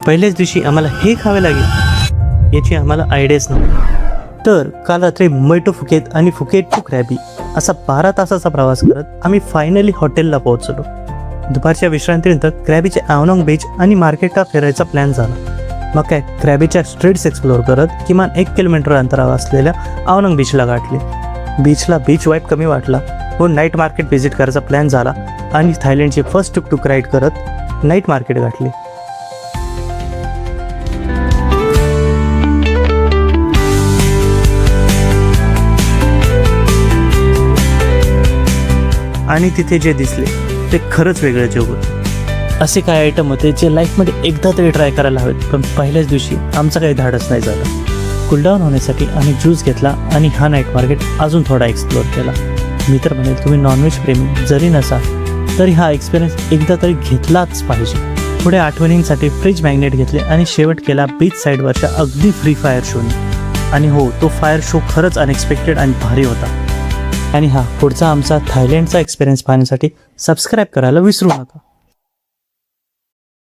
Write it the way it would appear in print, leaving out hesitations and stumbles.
पहिल्याच दिवशी आम्हाला हे खावे लागेल याची आम्हाला आयडियाच नव्हती. तर काल रात्री मोइटो फुकेत आणि फुकेट टू क्रॅबी असा 12 तासाचा प्रवास करत आम्ही फायनली हॉटेलला पोहोचलो. दुपारच्या विश्रांतीनंतर क्रॅबीचे आवनॉंग बीच आणि मार्केटला फिरायचा प्लॅन झाला. मग काय क्रॅबीच्या स्ट्रीट्स एक्सप्लोअर करत किमान 1 किलोमीटर अंतरावर असलेल्या आवनॉंग बीचला गाठले. बीचला बीच वाईब कमी वाटला व नाईट मार्केट व्हिजिट करायचा प्लॅन झाला आणि थायलंडचे फर्स्ट टुकटुक राईड करत नाईट मार्केट गाठले. आणि तिथे जे दिसले ते खरंच वेगळं जग होतं. असे काही आयटम होते जे लाईफमध्ये एकदा तरी ट्राय करायला हवेत, पण पहिल्याच दिवशी आमचं काही धाडस नाही झालं. कूलडाऊन होण्यासाठी आम्ही ज्यूस घेतला आणि हा नाईट मार्केट अजून थोडा एक्सप्लोअर केला. मी तर म्हणेल तुम्ही नॉनव्हेज प्रेमी जरी नसाल तरी हा एक्सपिरियन्स एकदा तरी घेतलाच पाहिजे. पुढे आठवणींसाठी फ्रीज मॅग्नेट घेतले आणि शेवट केला बीच साईडवरच्या अगदी फ्री फायर शोने. आणि हो, तो फायर शो खरंच अनएक्सपेक्टेड आणि भारी होता. आणि हा पुढचा आमचा थायलंडचा एक्सपिरियन्स पाहण्यासाठी सबस्क्राईब करायला विसरू नका.